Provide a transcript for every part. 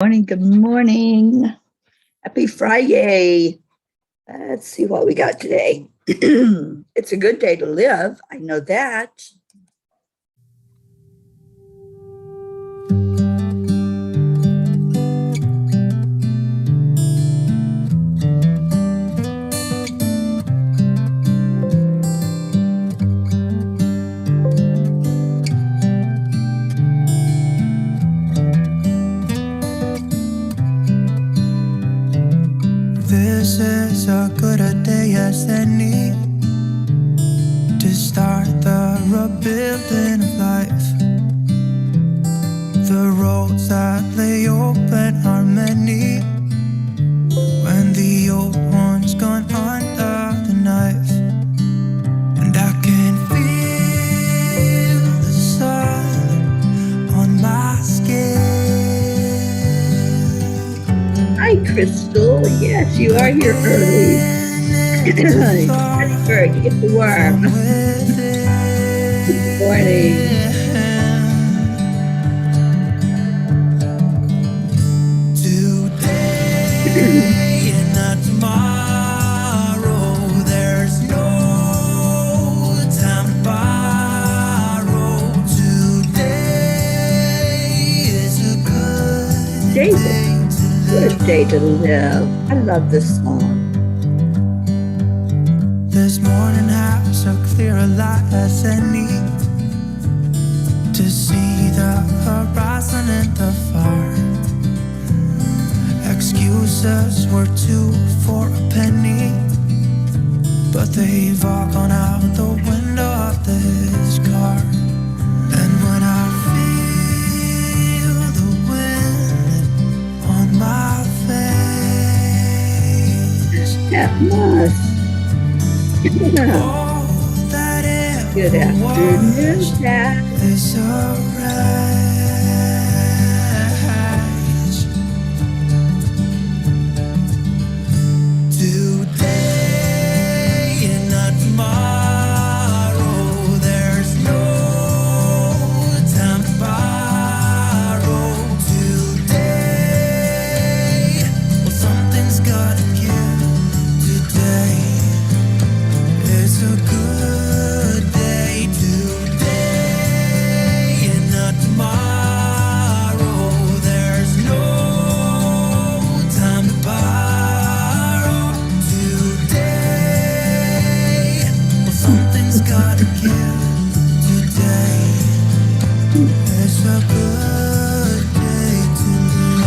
Morning, good morning. Happy Friday. Let's see what we got today. It's a good day to live. I know that. This is a good a day as any to start the rebuilding of life. The roads that lay open are many when the old one's gone under the knife. And I can feel the sun on my skin. Hi, Crystal. Yes, you are here early. Ready bird, you get the worm. Good morning. Today and not tomorrow. There's no time to borrow. Today is a good day. Good day to live. I love this song. This morning has a clearer light as any to see the horizon and the far. Excuses were two for a penny, but they've all gone out the window of this car. And when I feel the wind on my face, That must. all that it Good afternoon, was Pat. is a rage. Today and not tomorrow. There's no time to borrow. Today, well, something's gotta give. Today is a good day. Today and not tomorrow. There's no time to borrow. Today, well, something's gotta give. Today is a good day to live.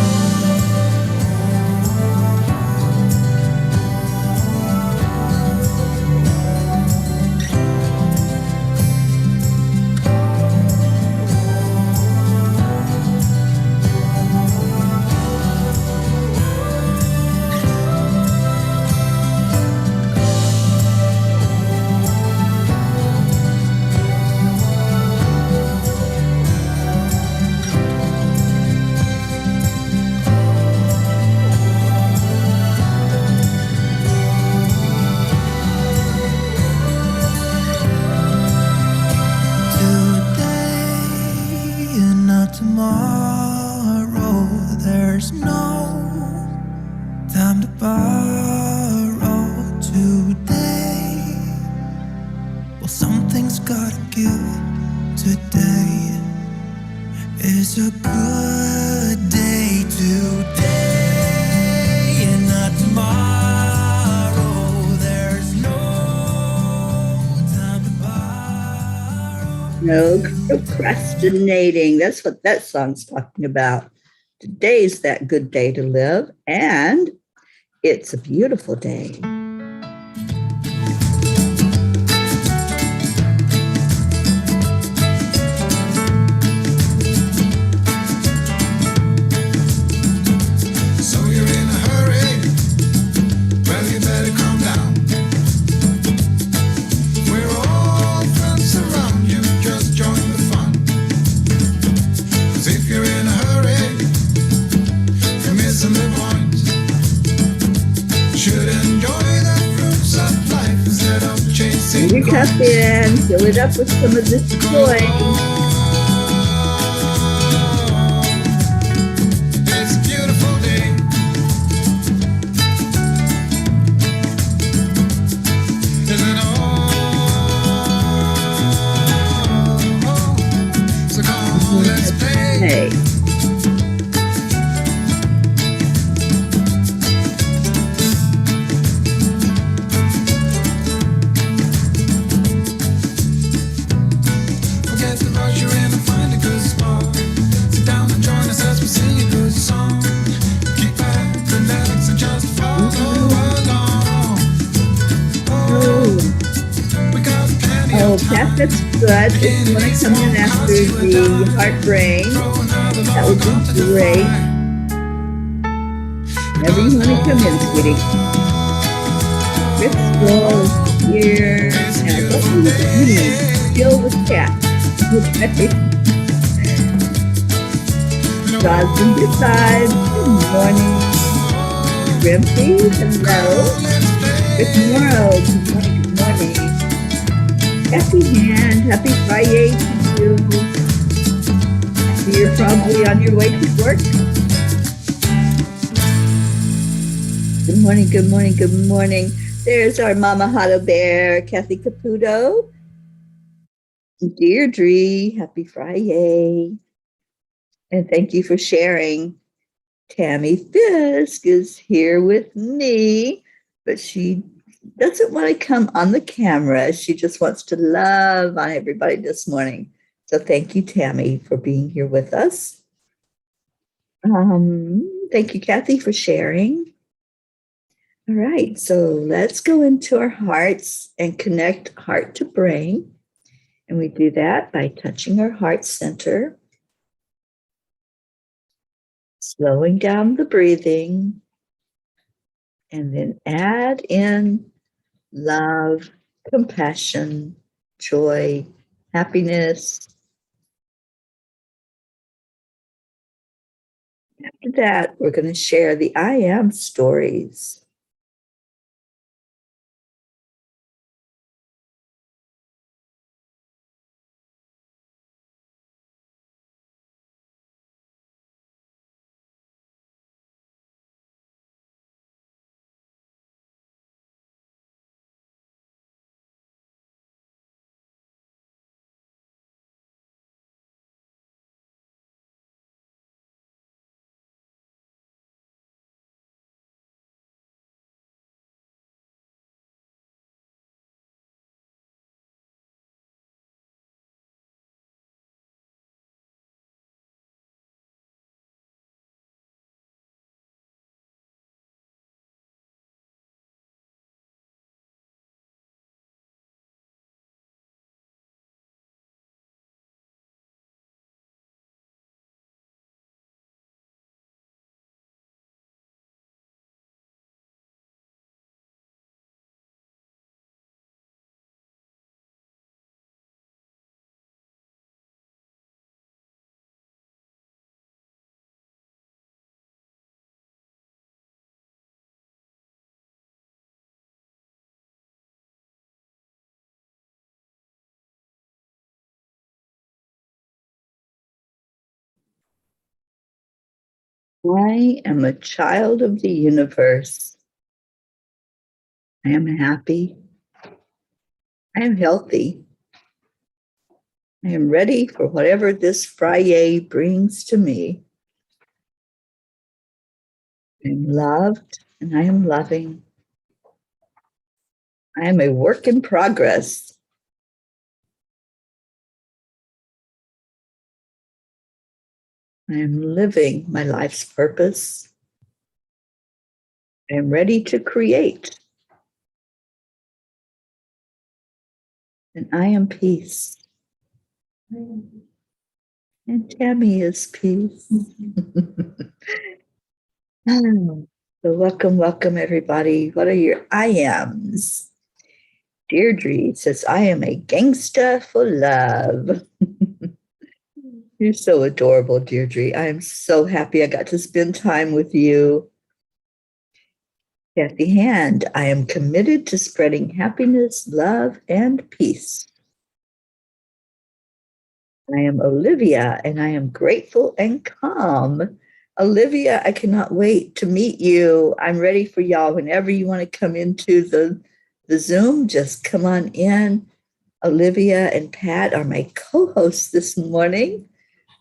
Today and not tomorrow. There's no time to borrow. Today, well, something's gotta give. Today is a good day. Today and not tomorrow. There's no time to borrow. No procrastinating. That's what that song's talking about. Today's that good day to live, and it's a beautiful day. So you're in a hurry? Well, you better calm down. We're all friends around you, just join the fun. 'Cause if you're in a hurry, you're missing the point. Should enjoy the fruits of life instead of chasing Bring your cup in, fill it up with some of this joy. It's beautiful. That's good. If you want to come in after the heart brain, that would be great. Whenever you want to come in, sweetie. Crystal is here. And I don't know what it means. Still with cat. Okay. Rosalind beside. Good morning. Rimpy, hello. Good morning. Good morning. Good morning. Happy hand. Happy Friday to you. You're probably on your way to work. Good morning, good morning, good morning. There's our Mama Hollow Bear, Kathy Caputo. Deirdre, happy Friday. And thank you for sharing. Tammy Fisk is here with me, but she doesn't want to come on the camera. She just wants to love on everybody this morning. So thank you, Tammy, for being here with us. Thank you, Kathy, for sharing. All right, so let's go into our hearts and connect heart to brain. And we do that by touching our heart center, slowing down the breathing, and then add in love, compassion, joy, happiness. After that, we're going to share the I am stories. I am a child of the universe. I am happy. I am healthy. I am ready for whatever this Friday brings to me. I am loved and I am loving. I am a work in progress. I am living my life's purpose. I am ready to create. And I am peace. And Tammy is peace. So welcome, welcome everybody. What are your I ams? Deirdre says, I am a gangsta for love. You're so adorable, Deirdre. I am so happy I got to spend time with you. Kathy Hand, I am committed to spreading happiness, love, and peace. I am Olivia, and I am grateful and calm. Olivia, I cannot wait to meet you. I'm ready for y'all. Whenever you want to come into the Zoom, just come on in. Olivia and Pat are my co-hosts this morning.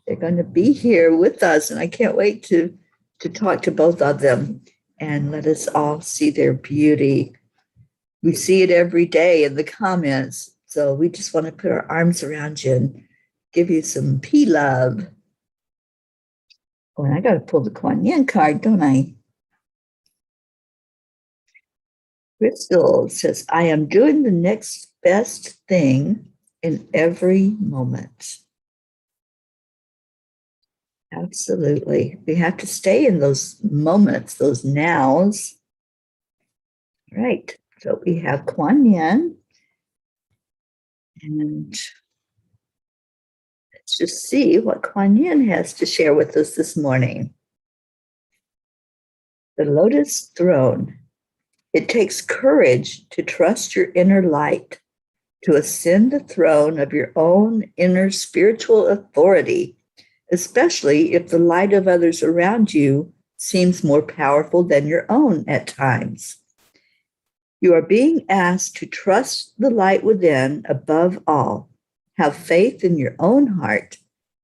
They're going to be here with us, and I can't wait to talk to both of them and let us all see their beauty. We see it every day in the comments, so we just want to put our arms around you and give you some love. Oh, and I got to pull the Kuan Yin card, don't I? Crystal says, I am doing the next best thing in every moment. Absolutely. We have to stay in those moments, those nows. Right. So we have Kuan Yin. And let's just see what Kuan Yin has to share with us this morning. The Lotus Throne. It takes courage to trust your inner light, to ascend the throne of your own inner spiritual authority, especially if the light of others around you seems more powerful than your own at times. You are being asked to trust the light within above all. Have faith in your own heart.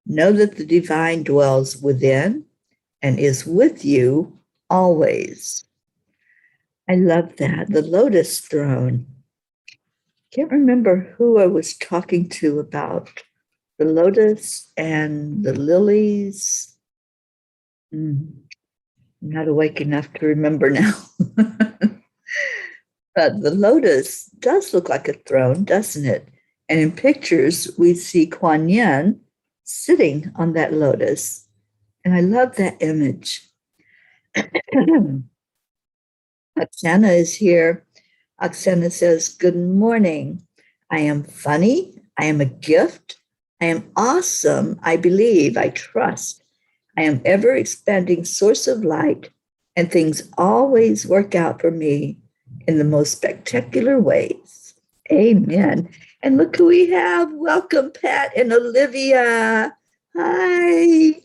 Know that the divine dwells within and is with you always. I love that. The Lotus Throne. Can't remember who I was talking to about the lotus and the lilies. I'm not awake enough to remember now. But the lotus does look like a throne, doesn't it? And in pictures, we see Kuan Yin sitting on that lotus. And I love that image. Oksana is here. Oksana says, good morning. I am funny. I am a gift. I am awesome. I believe. I trust. I am ever expanding source of light, and things always work out for me in the most spectacular ways. Amen. And look who we have. Welcome, Pat and Olivia. Hi.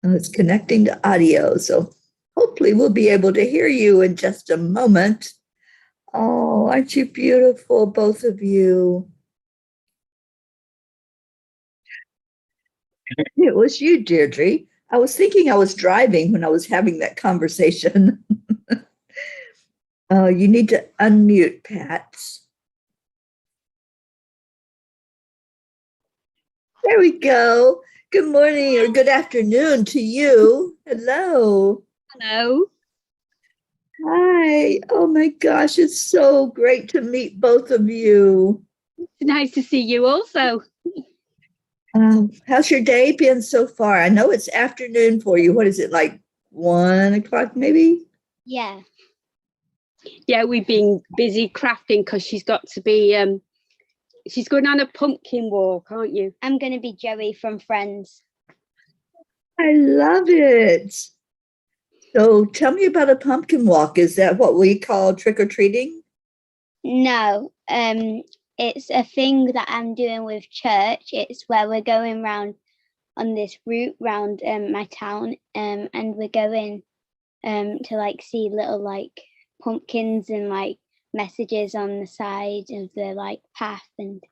Oh, it's connecting to audio, so hopefully we'll be able to hear you in just a moment. Oh, aren't you beautiful, both of you? It was you, Deirdre. I was thinking I was driving when I was having that conversation. You need to unmute, Pat. There we go. Good morning or good afternoon to you. Hello. Hello. Hi. Oh my gosh, it's so great to meet both of you. It's nice to see you also. How's your day been so far? I know it's afternoon for you. What is it, like 1 o'clock maybe? Yeah. Yeah, we've been busy crafting because she's got to be, she's going on a pumpkin walk, aren't you? I'm going to be Joey from Friends. I love it. So tell me about a pumpkin walk. Is that what we call trick-or-treating? No, it's a thing that I'm doing with church. It's where we're going round on this route round my town, and we're going to like see little like pumpkins and like messages on the side of the like path, and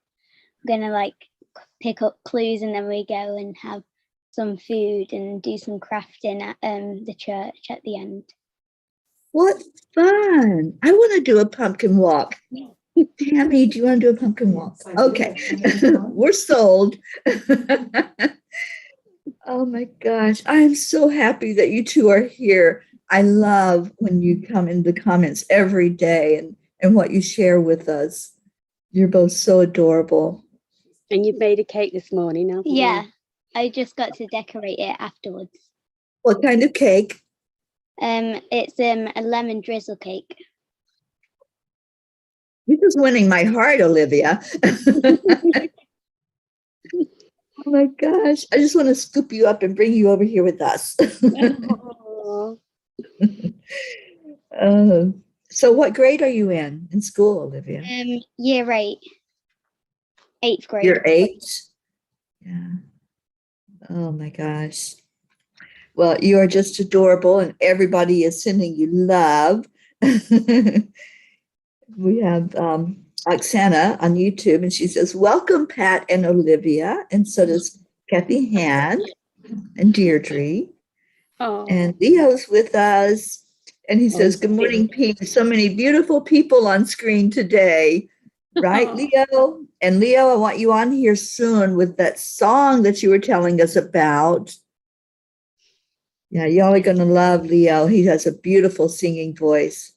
we're gonna like pick up clues, and then we go and have some food and do some crafting at the church at the end. What fun. I want to do a pumpkin walk. Tammy, do you want to do a pumpkin walk? Okay. We're sold. Oh my gosh. I'm so happy that you two are here. I love when you come in the comments every day and what you share with us. You're both so adorable. And you've made a cake this morning, haven't you? Yeah, I just got to decorate it afterwards. What kind of cake? It's a lemon drizzle cake. You're just winning my heart, Olivia. Oh my gosh. I just want to scoop you up and bring you over here with us. So what grade are you in school, Olivia? Year 8. 8th grade. You're 8? Yeah. Oh my gosh. Well, you are just adorable and everybody is sending you love. We have Oksana on YouTube and she says, welcome Pat and Olivia. And so does Kathy Hand and Deirdre. Oh. And Leo's with us. And he says, good morning, Pete. So many beautiful people on screen today. Right, Leo? And Leo, I want you on here soon with that song that you were telling us about. Yeah, y'all are going to love Leo. He has a beautiful singing voice.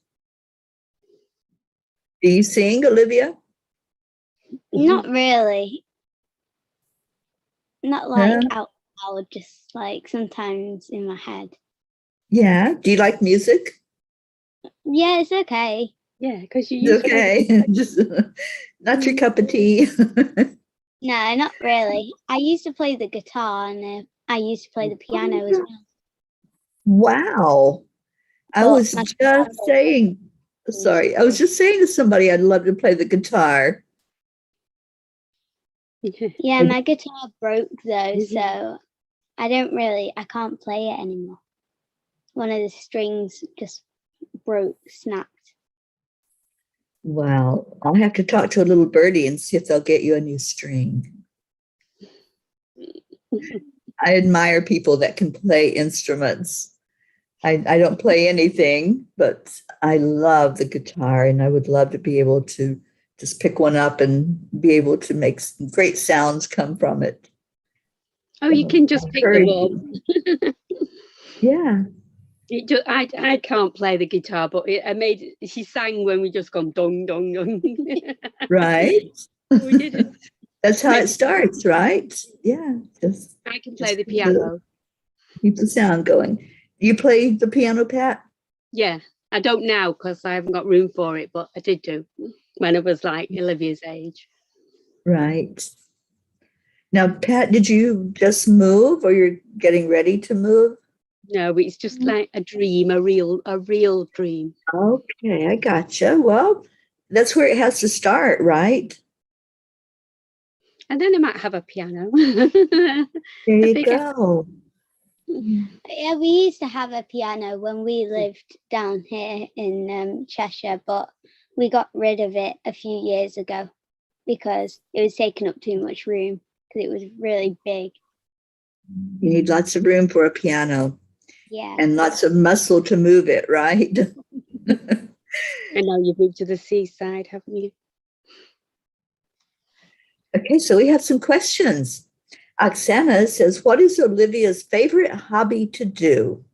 Do you sing, Olivia? Not really. Not like Yeah. out loud, just like sometimes in my head. Yeah. Do you like music? Yeah, it's okay. Yeah, because you used to Okay. Just not your cup of tea. No, not really. I used to play the guitar and I used to play the piano as well. Wow. I But was my just saying, sorry, I was just saying to somebody I'd love to play the guitar. yeah, my guitar broke though, so I can't play it anymore. One of the strings just broke, snapped. Wow. I'll have to talk to a little birdie and see if they'll get you a new string. I admire people that can play instruments. I don't play anything, but I love the guitar and I would love to be able to just pick one up and be able to make some great sounds come from it. Oh, you can just pick them up. Yeah. I can't play the guitar, but she sang when we just gone dong dong dong. Right. We did it. That's how it starts, right? Yeah. I can play the piano. Keep the sound going. You play the piano, Pat? Yeah, I don't now because I haven't got room for it, but I did do when I was like Olivia's age. Right. Now, Pat, did you just move or you're getting ready to move? No, it's just like a dream, a real dream. Okay, I gotcha. Well, that's where it has to start, right? And then I might have a piano. There you go. Yeah, we used to have a piano when we lived down here in Cheshire, but we got rid of it a few years ago because it was taking up too much room because it was really big. You need lots of room for a piano. Yeah. And lots of muscle to move it, right? And now you've moved to the seaside, haven't you? Okay, so we have some questions. Oksana says, what is Olivia's favorite hobby to do?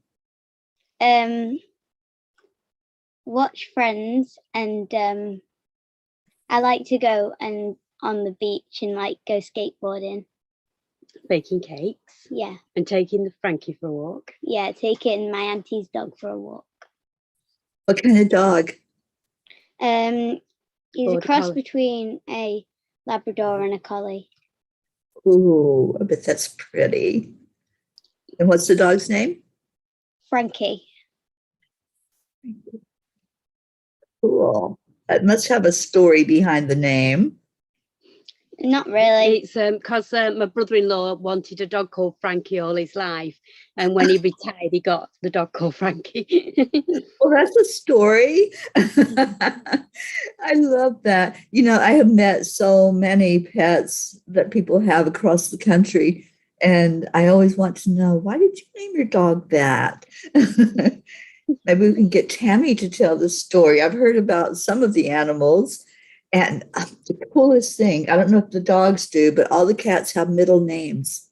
Watch Friends, and I like to go and on the beach and like go skateboarding. Baking cakes. Yeah. And taking the Frankie for a walk. Yeah, taking my auntie's dog for a walk. What kind of dog? He's a cross between a Labrador and a Collie. Ooh, I bet that's pretty. And what's the dog's name? Frankie. Cool. It must have a story behind the name. Not really. It's because my brother-in-law wanted a dog called Frankie all his life, and when he retired, he got the dog called Frankie. Well, that's a story. I love that. You know, I have met so many pets that people have across the country, and I always want to know, why did you name your dog that? Maybe we can get Tammy to tell the story. I've heard about some of the animals. And the coolest thing, I don't know if the dogs do, but all the cats have middle names.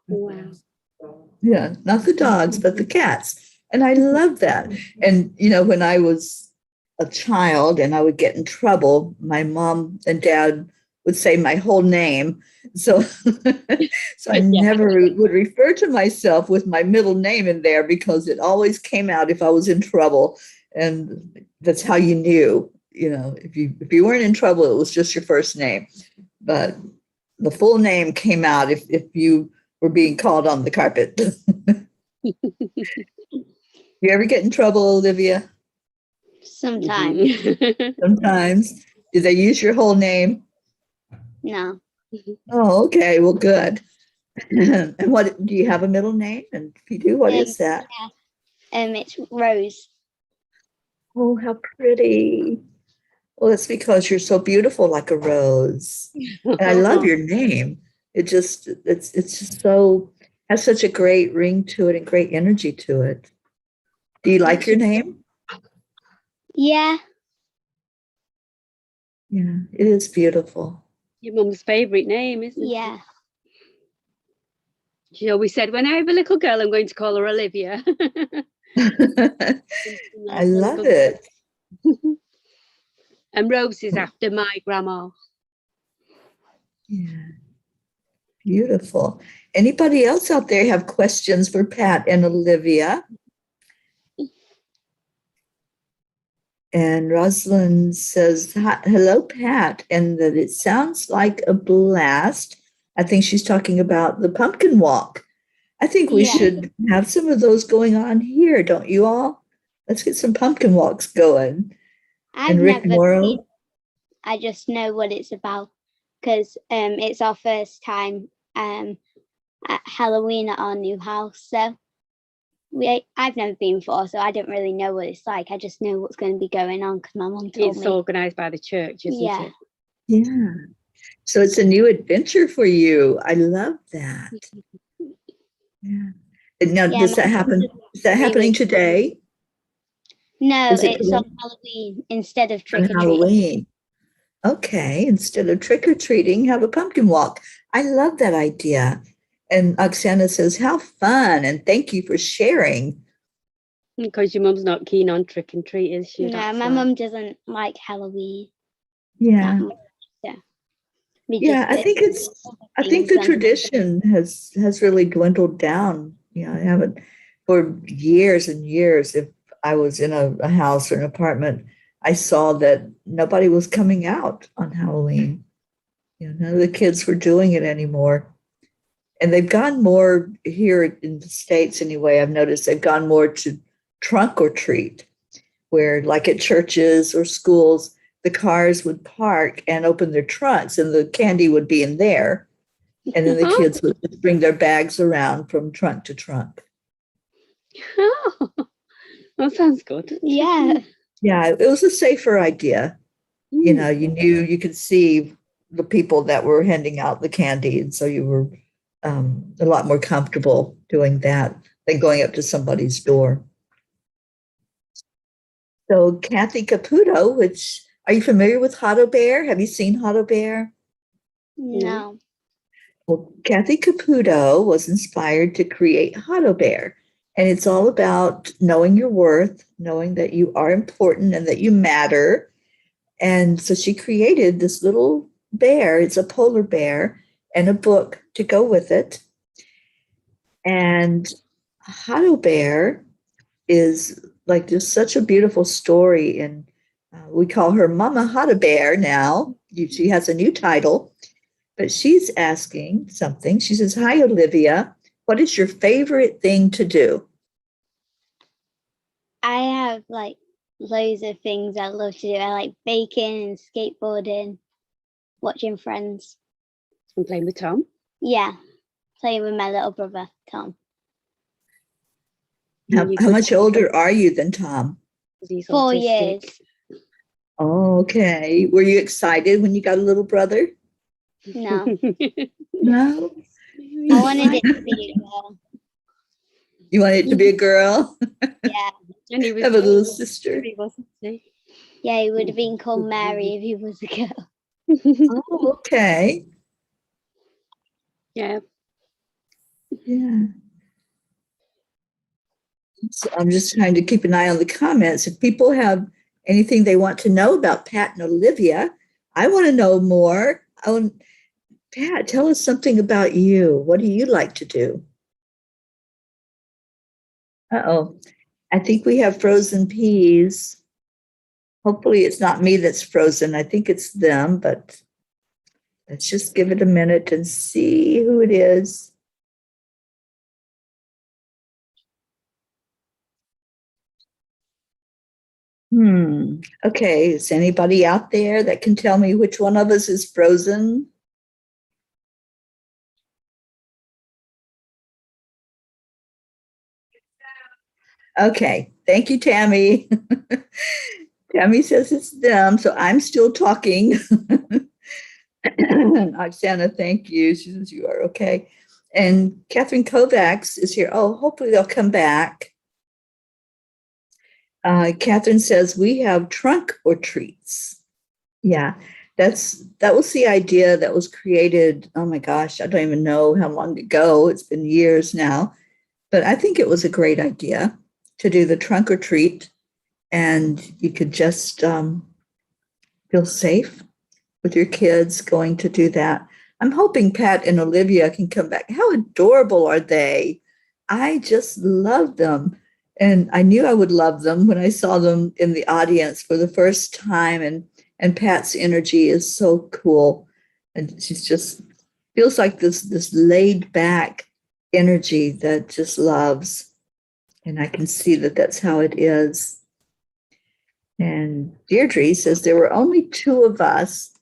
Wow. Yeah, not the dogs, but the cats. And I love that. And, you know, when I was a child and I would get in trouble, my mom and dad would say my whole name. So, so I never would refer to myself with my middle name in there because it always came out if I was in trouble. And that's how you knew. You know, if you weren't in trouble, it was just your first name. But the full name came out if you were being called on the carpet. You ever get in trouble, Olivia? Sometimes. Sometimes. Do they use your whole name? No. Oh, okay. Well, good. And what do you have a middle name? And if you do, what is that? Yeah. It's Rose. Oh, how pretty. Well, it's because you're so beautiful like a rose. And I love your name. It's just so, has such a great ring to it and great energy to it. Do you like your name? Yeah. Yeah, it is beautiful. Your mum's favourite name, isn't it? Yeah. She always said, when I have a little girl, I'm going to call her Olivia. I love it. And Rose is after my grandma. Yeah. Beautiful. Anybody else out there have questions for Pat and Olivia? And Rosalind says, hello, Pat, and that it sounds like a blast. I think she's talking about the pumpkin walk. I think we should have some of those going on here, don't you all? Let's get some pumpkin walks going. I've Rick never Morrow? been. I just know what it's about because it's our first time at Halloween at our new house. So I've never been before, so I don't really know what it's like. I just know what's going to be going on because my mum told me. It's organised by the church, isn't it? Yeah. So it's a new adventure for you. I love that. Yeah. And now, does that happen? Is that happening today? No, it's on Halloween instead of trick or treating. Halloween. Okay, instead of trick or treating, have a pumpkin walk. I love that idea. And Oksana says, how fun, and thank you for sharing. Because your mum's not keen on trick and treat, is she? No, my mum doesn't like Halloween. Yeah. Yeah, I think the tradition has really dwindled down. You know, I haven't for years and years. If I was in a house or an apartment, I saw that nobody was coming out on Halloween. You know, none of the kids were doing it anymore. And they've gone more here in the States anyway. I've noticed they've gone more to trunk or treat, where like at churches or schools, the cars would park and open their trunks and the candy would be in there. And then the kids would just bring their bags around from trunk to trunk. Oh, that sounds good. Yeah. Yeah, it was a safer idea. You know, you could see the people that were handing out the candy. And so you were a lot more comfortable doing that than going up to somebody's door. So Kathy Caputo, are you familiar with Hotto Bear? Have you seen Hotto Bear? No. Well, Kathy Caputo was inspired to create Hotto Bear. And it's all about knowing your worth, knowing that you are important and that you matter. And so she created this little bear. It's a polar bear and a book to go with it. And Hotto Bear is like just such a beautiful story. And we call her Mama Hotto Bear now. She has a new title, but she's asking something. She says, hi, Olivia. What is your favorite thing to do? I have like loads of things I love to do. I like baking and skateboarding, watching Friends. And playing with Tom? Yeah, playing with my little brother, Tom. How much older are you than Tom? 4 years. Oh, okay. Were you excited when you got a little brother? No. No? I wanted it to be a girl. You wanted it to be a girl? Yeah. And he was Have a little sister. Wasn't he? Yeah, he would have been called Mary if he was a girl. Oh, okay. Yeah. Yeah. So I'm just trying to keep an eye on the comments. If people have anything they want to know about Pat and Olivia, I want to know more. Pat, tell us something about you. What do you like to do? Uh-oh. I think we have frozen peas. Hopefully it's not me that's frozen. I think it's them, but let's just give it a minute and see who it is. Okay, is anybody out there that can tell me which one of us is frozen? Okay, thank you, Tammy. Tammy says it's them, so I'm still talking. Oksana, thank you. She says you are okay. And Catherine Kovacs is here. Oh, hopefully they'll come back. Catherine says we have trunk or treats. Yeah, that was the idea that was created. Oh my gosh, I don't even know how long ago. It's been years now, but I think it was a great idea to do the trunk or treat, and you could just feel safe with your kids going to do that. I'm hoping Pat and Olivia can come back. How adorable are they? I just love them. And I knew I would love them when I saw them in the audience for the first time. And Pat's energy is so cool. And she's just feels like this laid back energy that just loves. And I can see that that's how it is. And Deirdre says there were only two of us.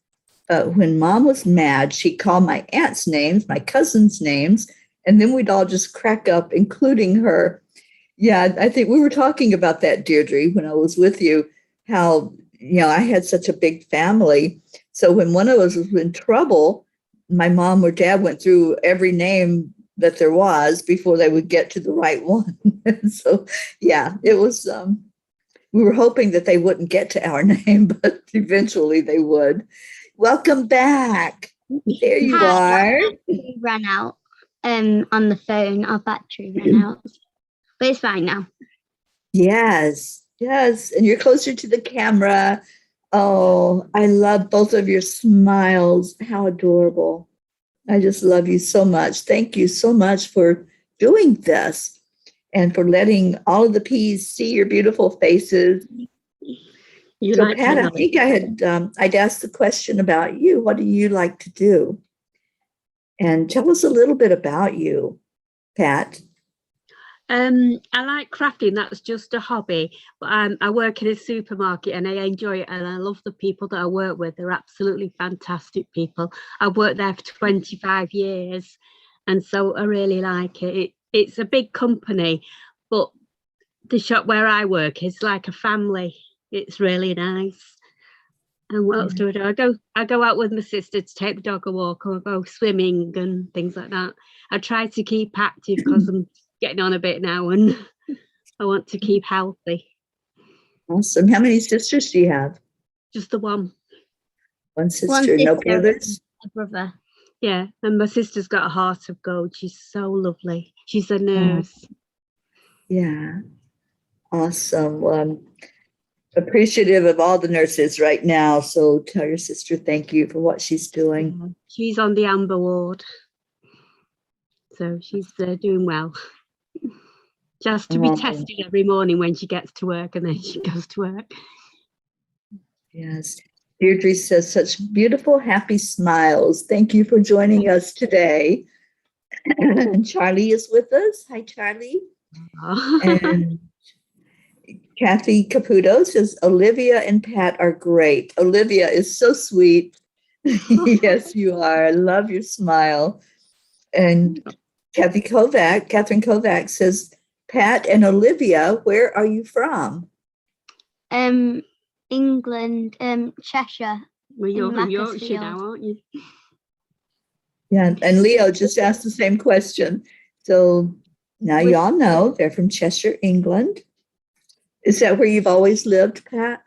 When Mom was mad, she'd call my aunt's names, my cousin's names, and then we'd all just crack up, including her. Yeah, I think we were talking about that, Deirdre, when I was with you, how, I had such a big family. So when one of us was in trouble, my mom or dad went through every name that there was before they would get to the right one. So, yeah, it was, we were hoping that they wouldn't get to our name, but eventually they would. Welcome back. There you are. We ran out on the phone. Our battery ran out. But it's fine now. Yes. And you're closer to the camera. Oh, I love both of your smiles. How adorable. I just love you so much. Thank you so much for doing this and for letting all of the P's see your beautiful faces. So Pat, I think I'd asked the question about you. What do you like to do? And tell us a little bit about you, Pat. I like crafting. That's just a hobby. But I work in a supermarket and I enjoy it. And I love the people that I work with. They're absolutely fantastic people. I've worked there for 25 years. And so I really like it. It's a big company, but the shop where I work is like a family. It's really nice. And what else do I do? I go out with my sister to take the dog a walk, or go swimming and things like that. I try to keep active because I'm getting on a bit now and I want to keep healthy. Awesome. How many sisters do you have? Just the one. One sister, no brothers? A brother. Yeah, and my sister's got a heart of gold. She's so lovely. She's a nurse. Yeah. Awesome. Well, I'm appreciative of all the nurses right now. So tell your sister thank you for what she's doing. Yeah. She's on the Amber ward. So she's doing well. She has to be tested every morning when she gets to work, and then she goes to work. Yes. Deirdre says such beautiful, happy smiles. Thank you for joining us today. And Charlie is with us. Hi, Charlie. Oh. And Kathy Caputo says Olivia and Pat are great. Olivia is so sweet. Yes, you are. I love your smile. And Catherine Kovac says, Pat and Olivia, where are you from? England, Cheshire. Well, you're from Yorkshire now, aren't you? Yeah, and Leo just asked the same question. So now you all know they're from Cheshire, England. Is that where you've always lived, Pat?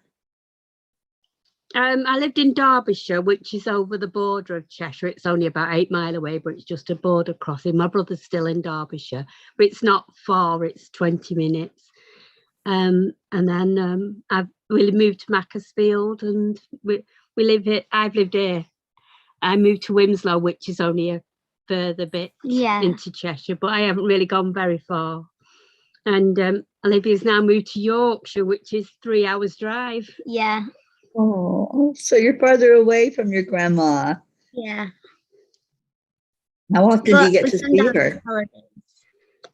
I lived in Derbyshire, which is over the border of Cheshire. It's only about 8 miles away, but it's just a border crossing. My brother's still in Derbyshire, but it's not far. It's 20 minutes. And then we moved to Macclesfield, and we live here. I've lived here. I moved to Wimslow, which is only a further bit into Cheshire, but I haven't really gone very far. And Olivia's now moved to Yorkshire, which is 3 hours drive. Yeah. Oh, so you're farther away from your grandma. Yeah. How often do you get to see her?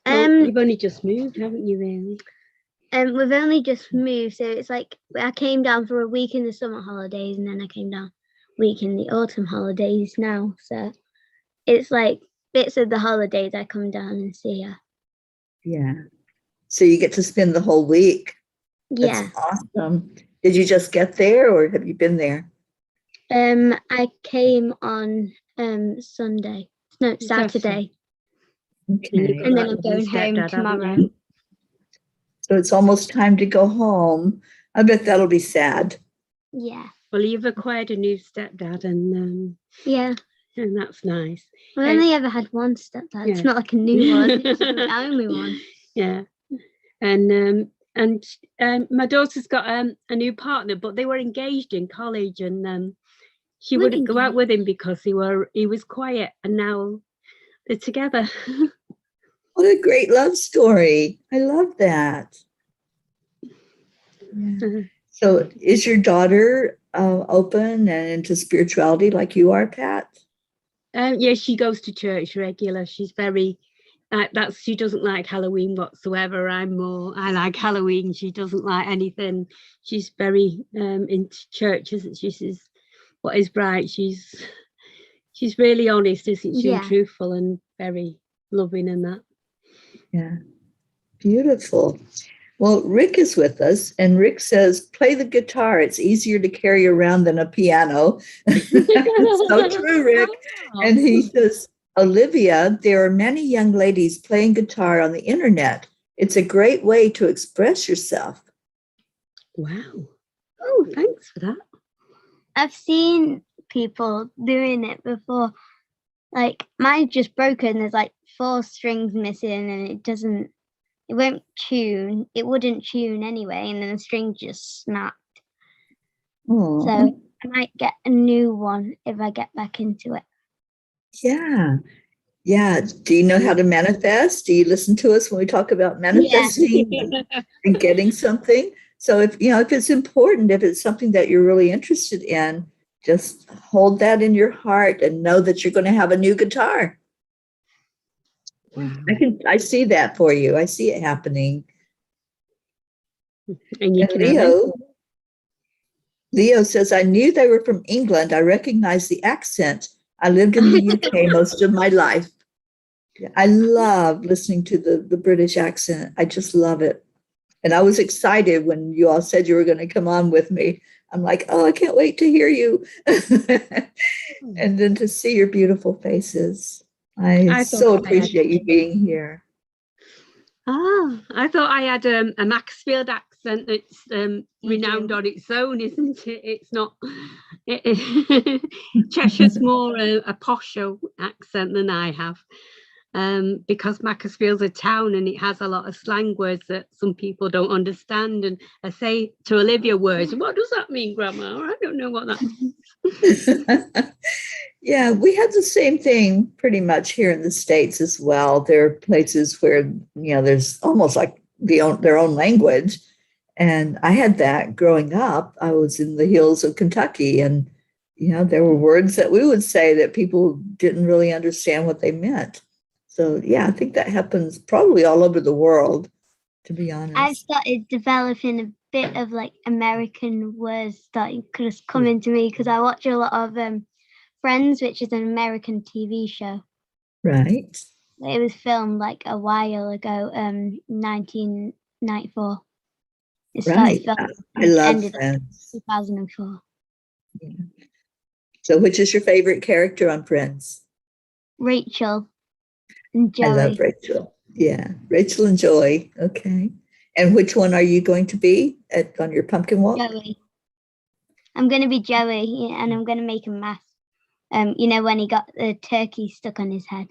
Well, you've only just moved, haven't you, really? We've only just moved, so it's like I came down for a week in the summer holidays, and then I came down a week in the autumn holidays now. So it's like bits of the holidays I come down and see her. Yeah. So you get to spend the whole week. Yeah. That's awesome. Did you just get there, or have you been there? I came on Saturday. Okay. And then I'm going home tomorrow. So it's almost time to go home. I bet that'll be sad. Yeah. Well, you've acquired a new stepdad, and and that's nice. I've only ever had one stepdad. It's not like a new one. It's the only one. Yeah. And And my daughter's got a new partner, but they were engaged in college, and she wouldn't go out with him because he was quiet, and now they're together. What a great love story. I love that. Yeah. So is your daughter open and into spirituality like you are, Pat? Yeah, she goes to church regular. She's very she doesn't like Halloween whatsoever. I like Halloween. She doesn't like anything. She's very into churches. She says what is right. She's really honest, isn't she? Yeah. And truthful and very loving and that. Yeah. Beautiful. Well, Rick is with us, and Rick says, play the guitar. It's easier to carry around than a piano. So true, Rick. And he says, Olivia, there are many young ladies playing guitar on the internet. It's a great way to express yourself. Wow. Oh, thanks for that. I've seen people doing it before. Like mine's just broken. There's like 4 strings missing, and it won't tune. It wouldn't tune anyway, and then the string just snapped. Aww. So I might get a new one if I get back into it. Yeah. Yeah. Do you know how to manifest? Do you listen to us when we talk about manifesting and getting something? So if it's important, if it's something that you're really interested in, just hold that in your heart and know that you're going to have a new guitar. I see that for you. I see it happening. And you can Leo says, I knew they were from England. I recognized the accent. I lived in the UK most of my life. I love listening to the British accent. I just love it. And I was excited when you all said you were going to come on with me. I'm like, oh, I can't wait to hear you. And then to see your beautiful faces. I so appreciate you being here. I thought I had a Macclesfield accent that's renowned on its own, isn't it? It's not. Cheshire's more a posher accent than I have, because Macclesfield's a town and it has a lot of slang words that some people don't understand. And I say to Olivia words, what does that mean, Grandma? I don't know what that means. Yeah, we have the same thing pretty much here in the States as well. There are places where, there's almost like their own language. And I had that growing up. I was in the hills of Kentucky, and, there were words that we would say that people didn't really understand what they meant. So, yeah, I think that happens probably all over the world, to be honest. I've started developing a bit of like American words starting just coming to me because I watch a lot of Friends, which is an American TV show. Right. It was filmed like a while ago, 1994. It started filming. I love Friends. 2004. Yeah. So which is your favorite character on Friends? Rachel and Joey. I love Rachel. Yeah, Rachel and Joy. Okay. And which one are you going to be on your pumpkin walk? Joey. I'm going to be Joey, and I'm going to make a mask. When he got the turkey stuck on his head.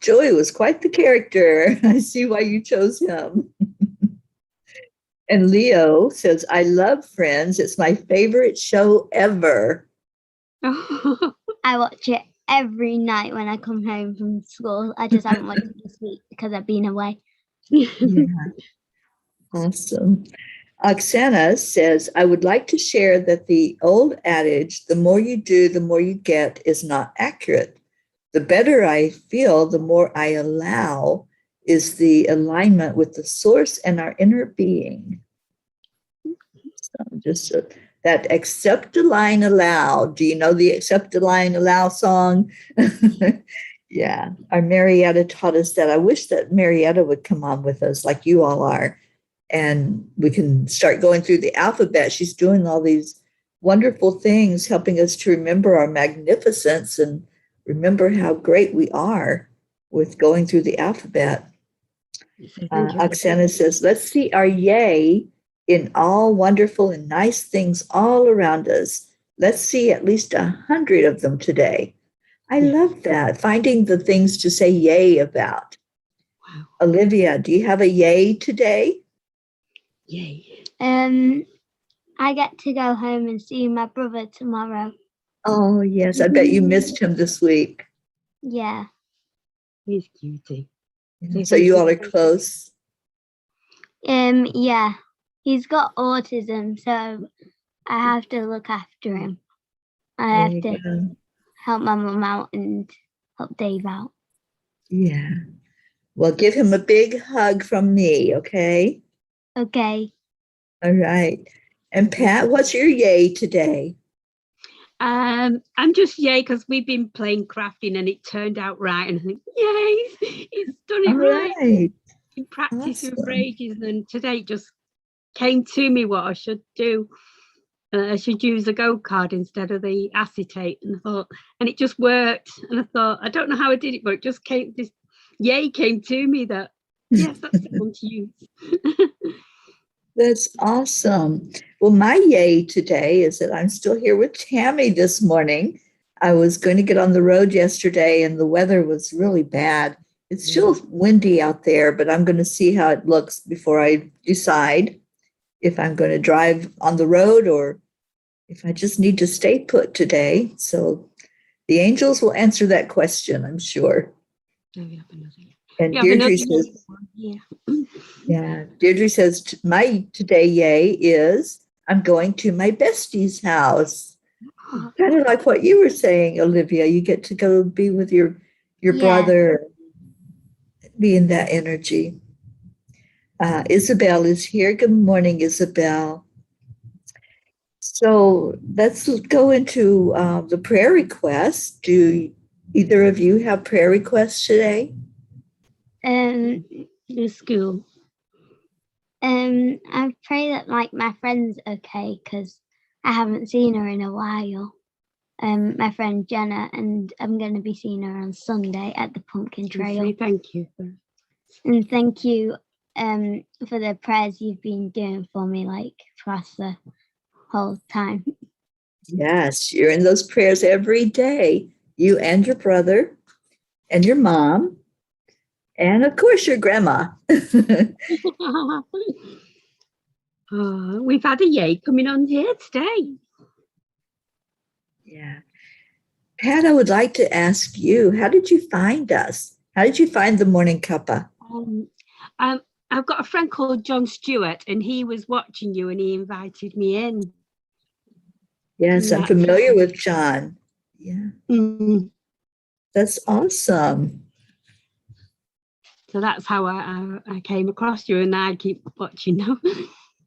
Joey was quite the character. I see why you chose him. And Leo says, I love Friends. It's my favorite show ever. I watch it every night when I come home from school. I just haven't watched it this week because I've been away. Yeah. Awesome. Oksana says, I would like to share that the old adage, the more you do, the more you get, is not accurate. The better I feel, the more I allow, is the alignment with the source and our inner being. So just that accept, align, allow. Do you know the accept, align, allow song? Yeah, our Marietta taught us that. I wish that Marietta would come on with us like you all are. And we can start going through the alphabet. She's doing all these wonderful things, helping us to remember our magnificence and remember how great we are with going through the alphabet. Oksana says, let's see our yay in all wonderful and nice things all around us. Let's see at least 100 of them today. I love that, finding the things to say yay about. Olivia, do you have a yay today? Yay. I get to go home and see my brother tomorrow. Oh, yes. I bet you missed him this week. Yeah. He's cutie. So you all are close? Yeah. He's got autism, so I have to look after him. I have to help my mum out and help Dave out. Yeah. Well, give him a big hug from me, okay? Okay. All right. And Pat, what's your yay today? I'm just yay because we've been playing crafting and it turned out right. And I think, yay, he's done it right. In practice for ages, and today it just came to me what I should do. I should use a go card instead of the acetate, and I thought, and it just worked. And I thought, I don't know how I did it, but it just came. This yay came to me that yes, that's the one to use. That's awesome. Well, my yay today is that I'm still here with Tammy this morning. I was going to get on the road yesterday and the weather was really bad. It's still windy out there, but I'm going to see how it looks before I decide if I'm going to drive on the road or if I just need to stay put today. So the angels will answer that question, I'm sure. And Deirdre says, Deirdre says, my today yay is I'm going to my bestie's house. Kind of like what you were saying, Olivia. You get to go be with your brother, be in that energy. Isabel is here. Good morning, Isabel. So let's go into the prayer requests. Do either of you have prayer requests today? The school. I pray that my friend's okay because I haven't seen her in a while. My friend Jenna, and I'm going to be seeing her on Sunday at the Pumpkin Trail. Thank you. And thank you for the prayers you've been doing for me across the whole time. Yes, you're in those prayers every day. You and your brother and your mom. And of course, your grandma. We've had a yay coming on here today. Yeah. Pat, I would like to ask you, how did you find us? How did you find the Morning Cuppa? I've got a friend called John Stewart, and he was watching you, and he invited me in. Yes, I'm familiar with John. Yeah. Mm-hmm. That's awesome. So that's how I came across you, and I keep watching now.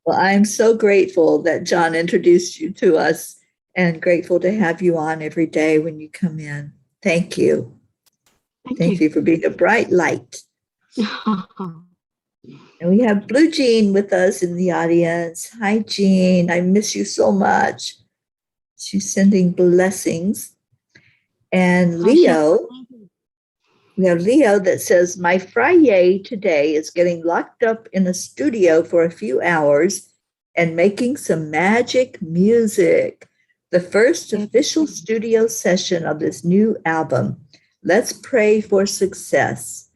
Well, I'm so grateful that John introduced you to us and grateful to have you on every day when you come in. Thank you. Thank you for being a bright light. And we have Blue Jean with us in the audience. Hi, Jean. I miss you so much. She's sending blessings. And Leo, we have Leo that says, my Friday today is getting locked up in a studio for a few hours and making some magic music. The first official studio session of this new album. Let's pray for success.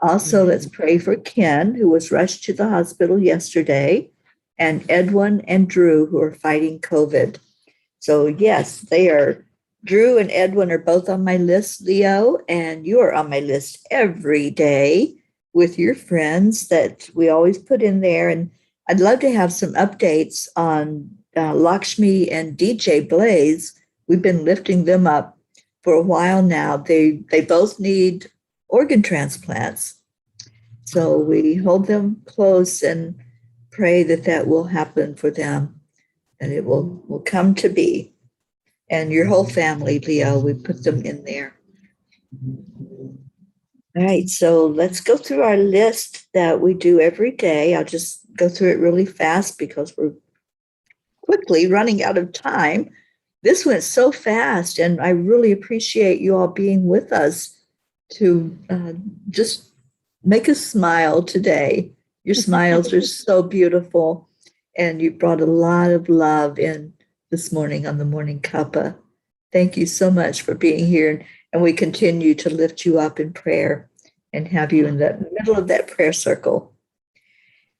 Also, let's pray for Ken, who was rushed to the hospital yesterday, and Edwin and Drew, who are fighting COVID. So yes, they are. Drew and Edwin are both on my list, Leo, and you are on my list every day with your friends that we always put in there. And I'd love to have some updates on Lakshmi and DJ Blaze. We've been lifting them up for a while now. They both need organ transplants. So we hold them close and pray that will happen for them and it will come to be. And your whole family, Leo, we put them in there. All right, so let's go through our list that we do every day. I'll just go through it really fast because we're quickly running out of time. This went so fast, and I really appreciate you all being with us to just make us smile today. Your smiles are so beautiful, and you brought a lot of love in this morning on the Morning Cuppa. Thank you so much for being here, and we continue to lift you up in prayer and have you in the middle of that prayer circle.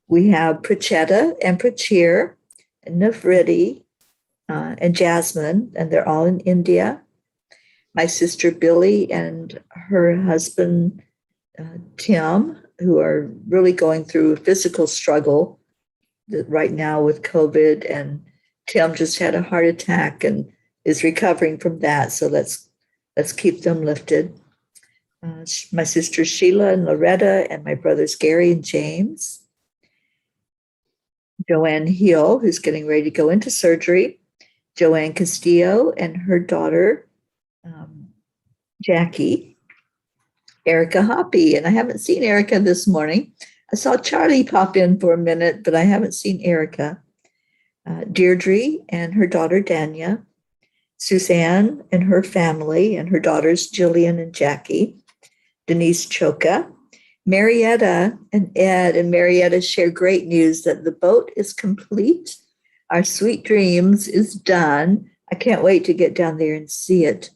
We have Prachetta and Prachir and Nafriti and Jasmine, and they're all in India. My sister Billy and her husband Tim, who are really going through a physical struggle right now with COVID, and Tim just had a heart attack and is recovering from that. So let's keep them lifted. My sisters Sheila and Loretta, and my brothers Gary and James. Joanne Hill, who's getting ready to go into surgery. Joanne Castillo and her daughter, Jackie. Erica Hoppy, and I haven't seen Erica this morning. I saw Charlie pop in for a minute, but I haven't seen Erica. Deirdre and her daughter, Dania. Suzanne and her family, and her daughters, Jillian and Jackie. Denise Choka. Marietta and Ed and Marietta share great news that the boat is complete. Our Sweet Dreams is done. I can't wait to get down there and see it.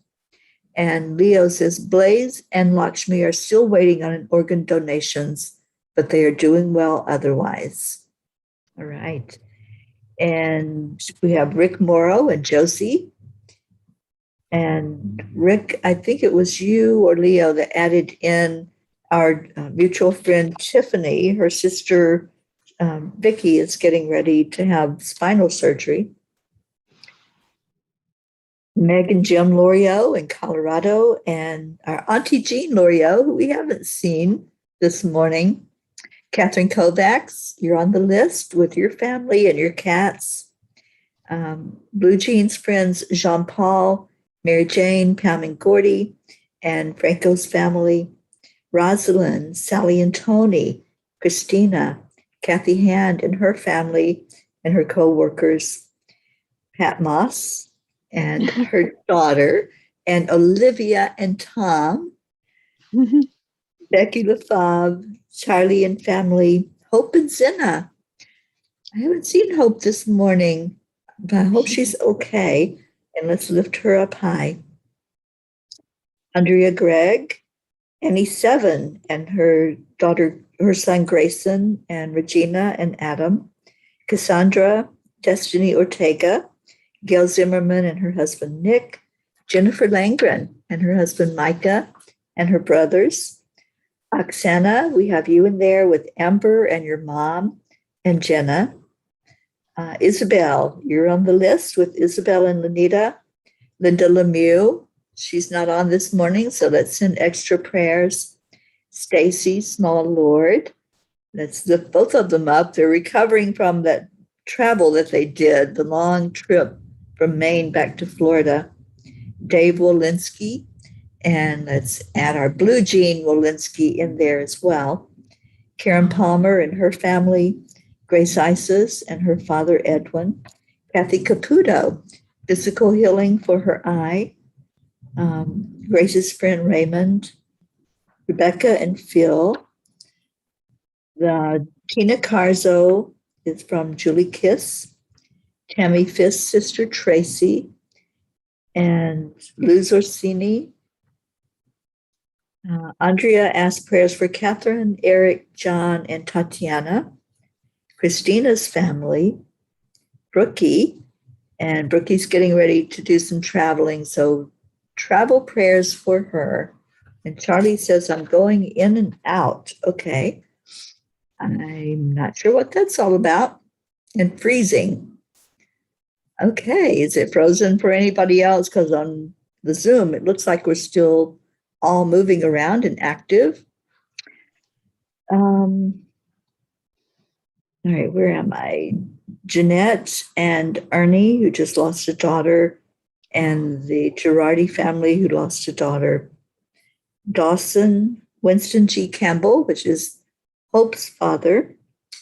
And Leo says, Blaze and Lakshmi are still waiting on an organ donations, but they are doing well otherwise. All right. And we have Rick Morrow and Josie. And Rick, I think it was you or Leo that added in our mutual friend Tiffany. Her sister Vicky is getting ready to have spinal surgery. Meg and Jim Lorio in Colorado, and our Auntie Jean Lorio, who we haven't seen this morning. Catherine Kovacs, you're on the list with your family and your cats. Blue Jeans friends Jean-Paul, Mary Jane, Pam and Gordy, and Franco's family. Rosalind, Sally and Tony, Christina, Kathy Hand and her family and her co-workers. Pat Moss and her daughter, and Olivia and Tom, Becky LaFave, Charlie and family, Hope and Zinna. I haven't seen Hope this morning, but I hope she's okay, and let's lift her up high. Andrea Gregg, Annie Seven, and her daughter, her son Grayson, and Regina and Adam, Cassandra, Destiny Ortega, Gail Zimmerman and her husband Nick, Jennifer Langren and her husband Micah and her brothers. Oksana, we have you in there with Amber and your mom and Jenna. Isabel, you're on the list with Isabel and Lenita. Linda Lemieux, she's not on this morning, so let's send extra prayers. Stacy Small Lord, let's lift both of them up. They're recovering from that travel that they did, the long trip from Maine back to Florida. Dave Walensky, and let's add our Blue Jean Walensky in there as well. Karen Palmer and her family, Grace Isis and her father Edwin, Kathy Caputo, physical healing for her eye, Grace's friend Raymond, Rebecca and Phil. The Tina Carzo is from Julie Kiss, Tammy Fisk's sister Tracy, and Luz Orsini. Andrea asked prayers for Catherine, Eric, John, and Tatiana. Christina's family, Brookie, and Brookie's getting ready to do some traveling, so travel prayers for her. And Charlie says, I'm going in and out. Okay. I'm not sure what that's all about. And freezing. Okay, is it frozen for anybody else? Because on the Zoom, it looks like we're still all moving around and active. All right, where am I? Jeanette and Ernie, who just lost a daughter, and the Girardi family, who lost a daughter. Dawson, Winston G. Campbell, which is Hope's father.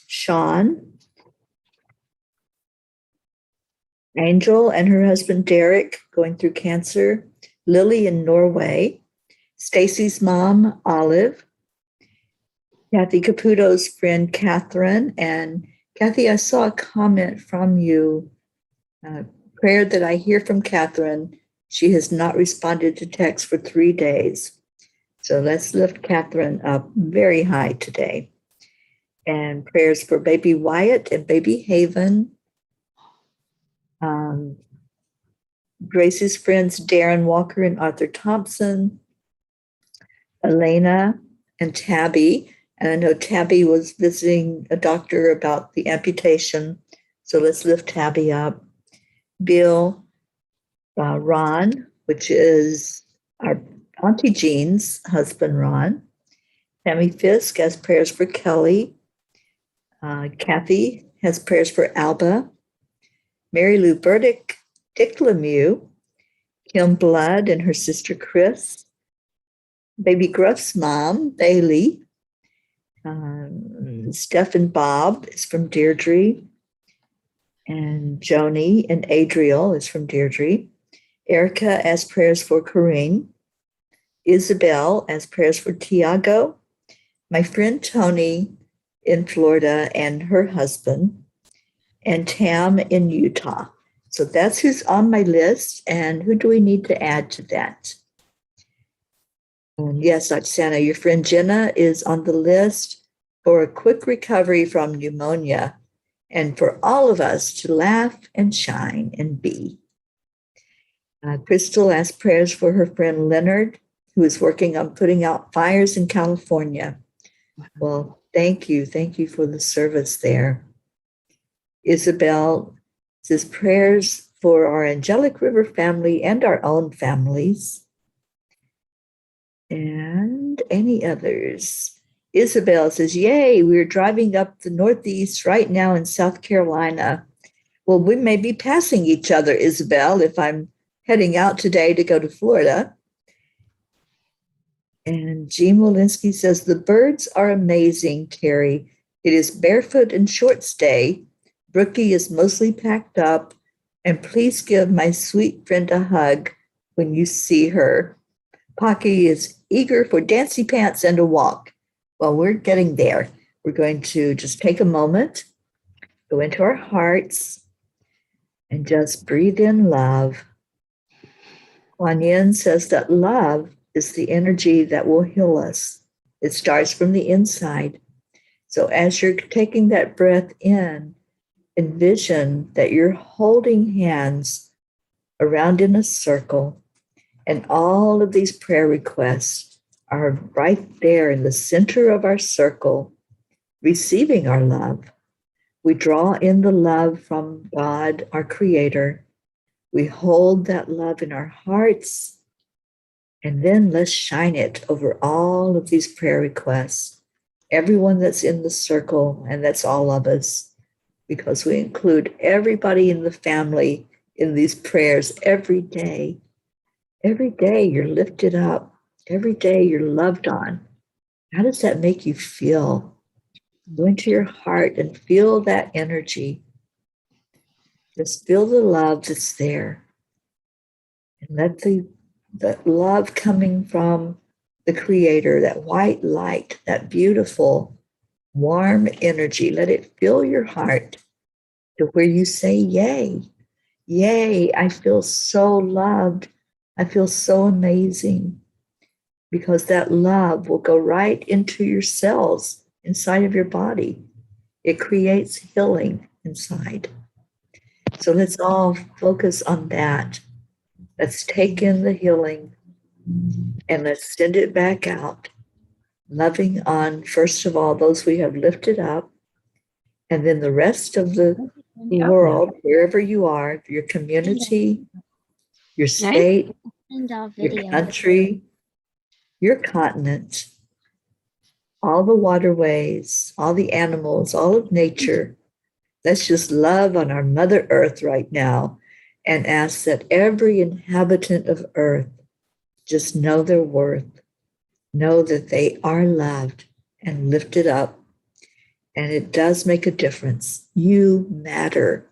Sean, Angel and her husband Derek going through cancer. Lily in Norway. Stacy's mom, Olive. Kathy Caputo's friend, Catherine. And Kathy, I saw a comment from you. Prayer that I hear from Catherine. She has not responded to text for 3 days. So let's lift Catherine up very high today. And prayers for baby Wyatt and baby Haven. Grace's friends Darren Walker and Arthur Thompson. Elena and Tabby. And I know Tabby was visiting a doctor about the amputation. So let's lift Tabby up. Bill, Ron, which is our Auntie Jean's husband, Ron. Tammy Fisk has prayers for Kelly. Kathy has prayers for Alba. Mary Lou Burdick, Dick Lemieux, Kim Blood and her sister Chris. Baby Gruff's mom, Bailey. Steph and Bob is from Deirdre. And Joni and Adriel is from Deirdre. Erica as prayers for Corinne. Isabel as prayers for Tiago. My friend Tony in Florida and her husband. And Tam in Utah. So that's who's on my list. And who do we need to add to that? Yes, Oksana, your friend Jenna is on the list for a quick recovery from pneumonia and for all of us to laugh and shine and be. Crystal asked prayers for her friend Leonard, who is working on putting out fires in California. Well, thank you. Thank you for the service there. Isabel says prayers for our Angelic River family and our own families. And any others? Isabel says, yay, we're driving up the Northeast right now in South Carolina. Well, we may be passing each other, Isabel, if I'm heading out today to go to Florida. And Jean Walensky says, the birds are amazing, Teri. It is barefoot and short stay. Brookie is mostly packed up. And please give my sweet friend a hug when you see her. Pocky is eager for dancy pants and a walk. Well, we're getting there. We're going to just take a moment, go into our hearts, and just breathe in love. Kuan Yin says that love is the energy that will heal us. It starts from the inside. So as you're taking that breath in, envision that you're holding hands around in a circle. And all of these prayer requests are right there in the center of our circle, receiving our love. We draw in the love from God, our Creator. We hold that love in our hearts, and then let's shine it over all of these prayer requests. Everyone that's in the circle, and that's all of us, because we include everybody in the family in these prayers every day. Every day you're lifted up. Every day you're loved on. How does that make you feel? Go into your heart and feel that energy. Just feel the love that's there. And let the love coming from the Creator, that white light, that beautiful, warm energy, let it fill your heart to where you say, yay, yay, I feel so loved. I feel so amazing, because that love will go right into your cells inside of your body. It creates healing inside. So let's all focus on that. Let's take in the healing and let's send it back out, loving on, first of all, those we have lifted up, and then the rest of the world, wherever you are, your community, your state, your country, your continent, all the waterways, all the animals, all of nature. Let's just love on our Mother Earth right now and ask that every inhabitant of Earth just know their worth, know that they are loved and lifted up. And it does make a difference. You matter.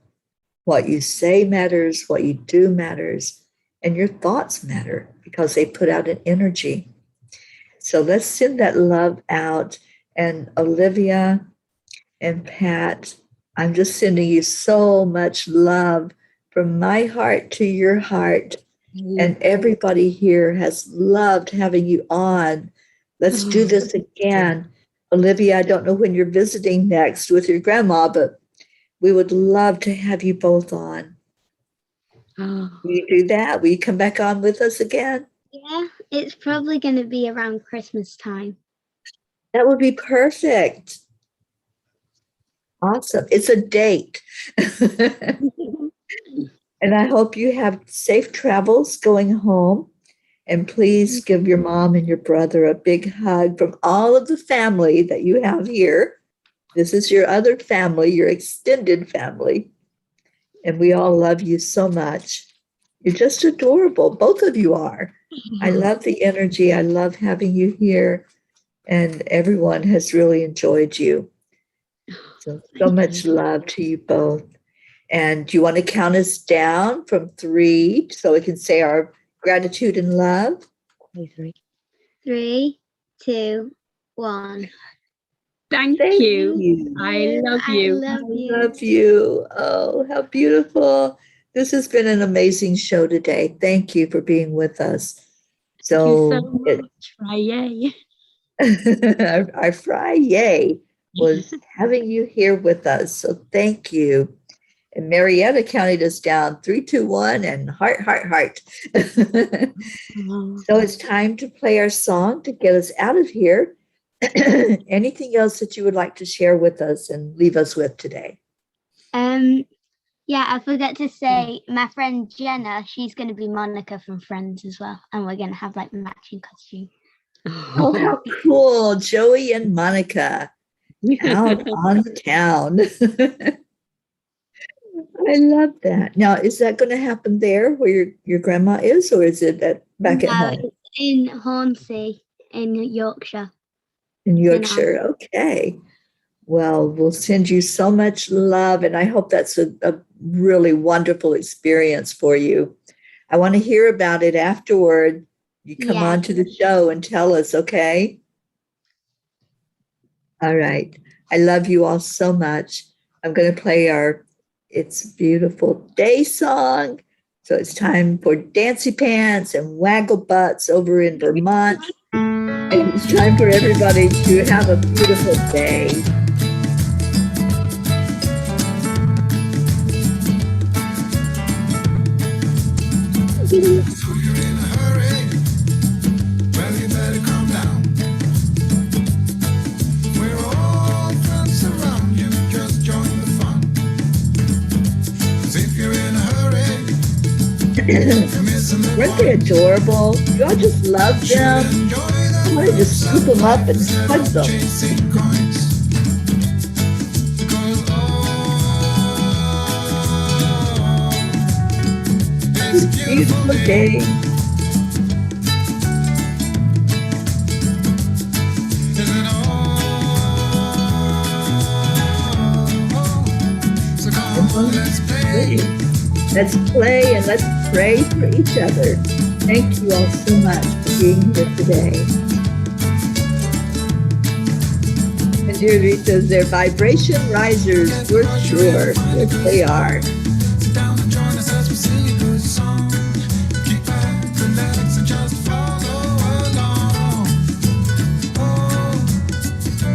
What you say matters, what you do matters, and your thoughts matter because they put out an energy. So let's send that love out. And Olivia and Pat, I'm just sending you so much love from my heart to your heart. And everybody here has loved having you on. Let's do this again. Olivia, I don't know when you're visiting next with your grandma, but we would love to have you both on. Oh, Will you do that? Will you come back on with us again? Yeah, it's probably going to be around Christmas time. That would be perfect. Awesome. It's a date. And I hope you have safe travels going home. And please give your mom and your brother a big hug from all of the family that you have here. This is your other family, your extended family. And we all love you so much. You're just adorable. Both of you are. I love the energy. I love having you here. And everyone has really enjoyed you. So much love to you both. And do you want to count us down from 3 so we can say our gratitude and love? 3, 2, 1. thank you. I love you. I love you. Love you. Oh, how beautiful. This has been an amazing show today. Thank you for being with us. Thank you So, so much, Friday. our Friday was having you here with us. So thank you. And Marietta counted us down 3, 2, 1, and heart, heart, heart. So it's time to play our song to get us out of here. Anything else that you would like to share with us and leave us with today? Yeah, I forgot to say my friend Jenna, she's going to be Monica from Friends as well. And we're going to have like matching costume. Oh, how cool. Joey and Monica out on the town. I love that. Now, is that going to happen there where your grandma is, or is it back at home? It's in Hornsey in Yorkshire. In Yorkshire. Okay. Well, we'll send you so much love, and I hope that's a really wonderful experience for you. I want to hear about it afterward. You come on to the show and tell us, okay? All right. I love you all so much. I'm going to play our It's a Beautiful Day song. So it's time for Dancy Pants and Waggle Butts over in Vermont. And it's time for everybody to have a beautiful day. So you're in a hurry? Well, you better calm down. We're all friends around you, just join the fun. 'Cause if you're in a hurry, you're missing the Weren't they adorable? You all just love them. I want to just scoop them up and hug them. chasing coins. It's a Beautiful day. Isn't all? So come on, let's play. Let's play and let's pray for each other. Thank you all so much for being here today. And Deirdre says they're vibration risers, for sure. Yes, they are. Sit down and join us as we sing a good song. Keep back, relax, and just follow along. Oh,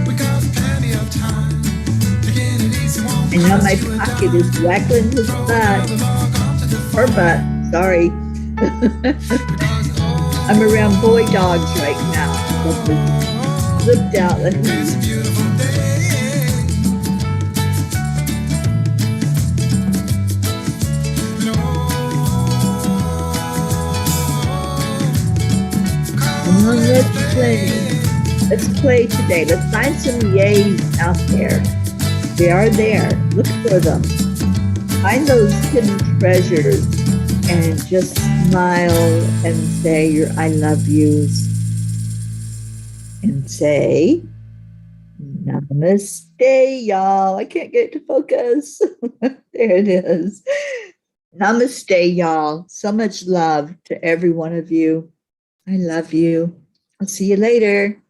we got plenty of time. Taking it easy, won't And now my cost you a pocket dime. is waggling his butt. Her butt, sorry. I'm around boy dogs right now. Flipped out. It's a beautiful day. Come on, let's play. Let's play today. Let's find some yays out there. They are there. Look for them. Find those hidden treasures and just smile and say your I love yous. And say, namaste, y'all. I can't get it to focus. There it is. Namaste, y'all. So much love to every one of you. I love you. I'll see you later.